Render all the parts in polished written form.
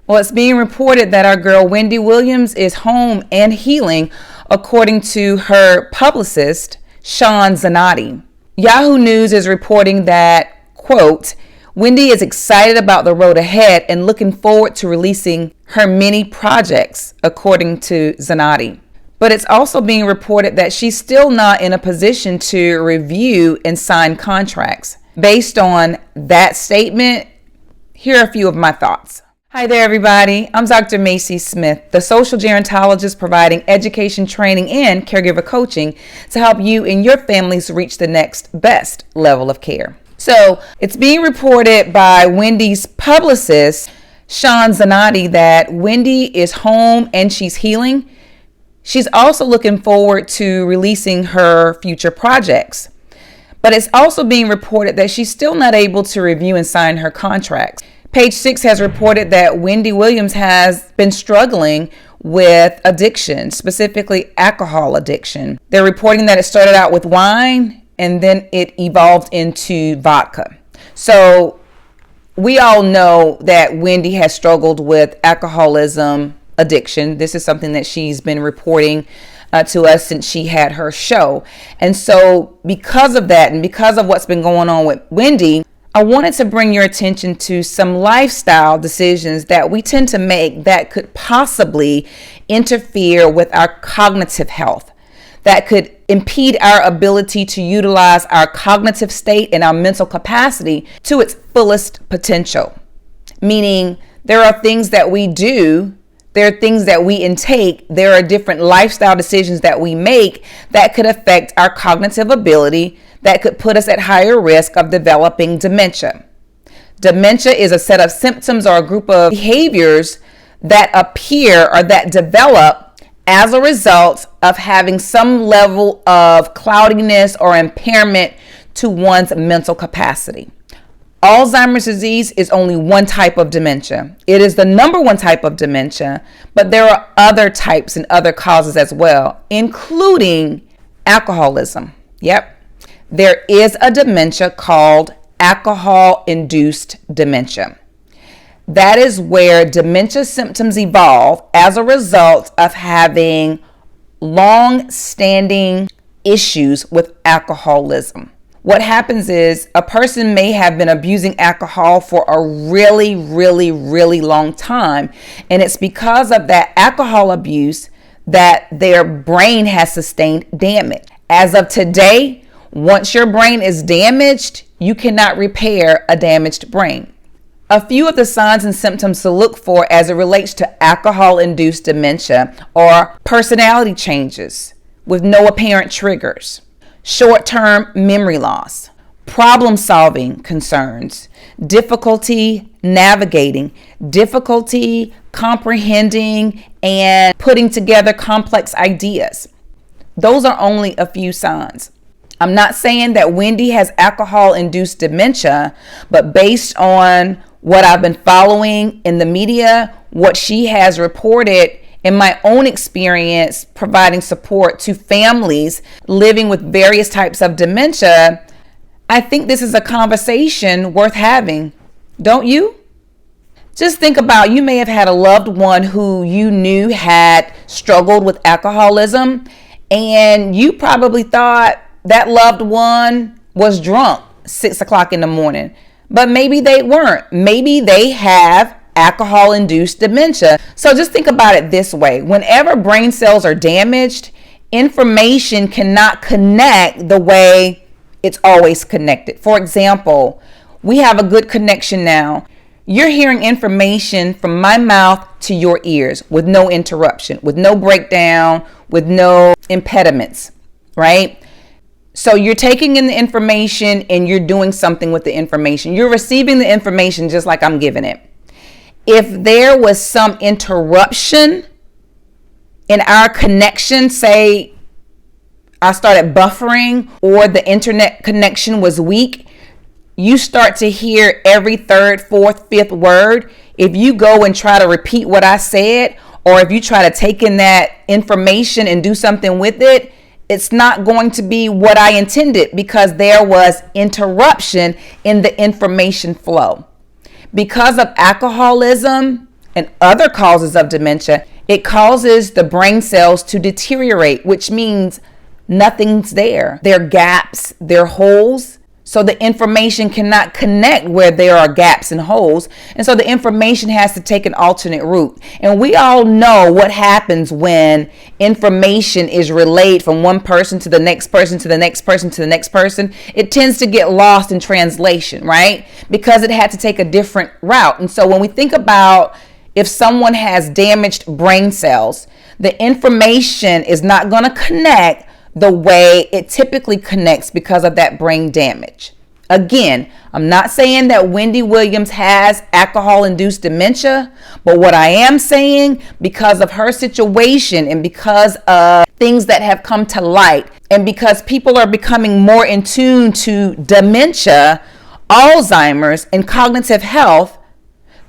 Well, it's being reported that our girl Wendy Williams is home and healing, according to her publicist, Sean Zanotti. Yahoo News is reporting that, quote, Wendy is excited about the road ahead and looking forward to releasing her many projects, according to Zanotti. But it's also being reported that she's still not in a position to review and sign contracts. Based on that statement, here are a few of my thoughts. Hi there, everybody. I'm Dr. Macie Smith, the Social Gerontologist, providing education, training, and caregiver coaching to help you and your families reach the next best level of care. So it's being reported by Wendy's publicist, Sean Zanotti, that Wendy is home and she's healing. She's also looking forward to releasing her future projects. But it's also being reported that she's still not able to review and sign her contracts. Page 6 has reported that Wendy Williams has been struggling with addiction, specifically alcohol addiction. They're reporting that it started out with wine and then it evolved into vodka. So we all know that Wendy has struggled with alcoholism addiction. This is something that she's been reporting to us since she had her show. And so because of that and because of what's been going on with Wendy, I wanted to bring your attention to some lifestyle decisions that we tend to make that could possibly interfere with our cognitive health, that could impede our ability to utilize our cognitive state and our mental capacity to its fullest potential. Meaning there are things that we do, there are things that we intake, there are different lifestyle decisions that we make that could affect our cognitive ability, that could put us at higher risk of developing dementia. Dementia is a set of symptoms or a group of behaviors that appear or that develop as a result of having some level of cloudiness or impairment to one's mental capacity. Alzheimer's disease is only one type of dementia. It is the number one type of dementia, but there are other types and other causes as well, including alcoholism. Yep. There is a dementia called alcohol-induced dementia. That is where dementia symptoms evolve as a result of having long-standing issues with alcoholism. What happens is a person may have been abusing alcohol for a really, really, really long time. And it's because of that alcohol abuse that their brain has sustained damage. As of today, once your brain is damaged, you cannot repair a damaged brain. A few of the signs and symptoms to look for as it relates to alcohol-induced dementia are personality changes with no apparent triggers, short-term memory loss, problem-solving concerns, difficulty navigating, difficulty comprehending and putting together complex ideas. Those are only a few signs. I'm not saying that Wendy has alcohol-induced dementia, but based on what I've been following in the media, what she has reported, in my own experience providing support to families living with various types of dementia, I think this is a conversation worth having. Don't you? Just think about, you may have had a loved one who you knew had struggled with alcoholism, and you probably thought that loved one was drunk 6 o'clock in the morning, but maybe they weren't. Maybe they have alcohol-induced dementia. So just think about it this way. Whenever brain cells are damaged, information cannot connect the way it's always connected. For example, we have a good connection now. You're hearing information from my mouth to your ears with no interruption, with no breakdown, with no impediments, right? So you're taking in the information and you're doing something with the information. You're receiving the information just like I'm giving it. If there was some interruption in our connection, say I started buffering or the internet connection was weak, you start to hear every third, fourth, fifth word. If you go and try to repeat what I said, or if you try to take in that information and do something with it, it's not going to be what I intended because there was interruption in the information flow. Because of alcoholism, and other causes of dementia, it causes the brain cells to deteriorate, which means nothing's there. There are gaps, there are holes, so the information cannot connect where there are gaps and holes. And so the information has to take an alternate route. And we all know what happens when information is relayed from one person to the next person, to the next person, to the next person. It tends to get lost in translation, right? Because it had to take a different route. And so when we think about if someone has damaged brain cells, the information is not going to connect the way it typically connects because of that brain damage. Again, I'm not saying that Wendy Williams has alcohol-induced dementia, but what I am saying, because of her situation and because of things that have come to light, and because people are becoming more in tune to dementia, Alzheimer's, and cognitive health,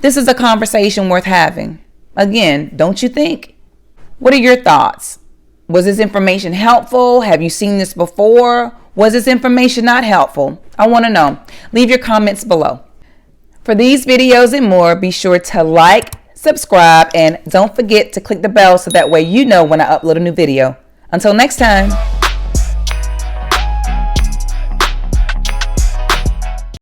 this is a conversation worth having. Again, don't you think? What are your thoughts? Was this information helpful? Have you seen this before? Was this information not helpful? I want to know. Leave your comments below. For these videos and more, be sure to like, subscribe, and don't forget to click the bell so that way you know when I upload a new video. Until next time.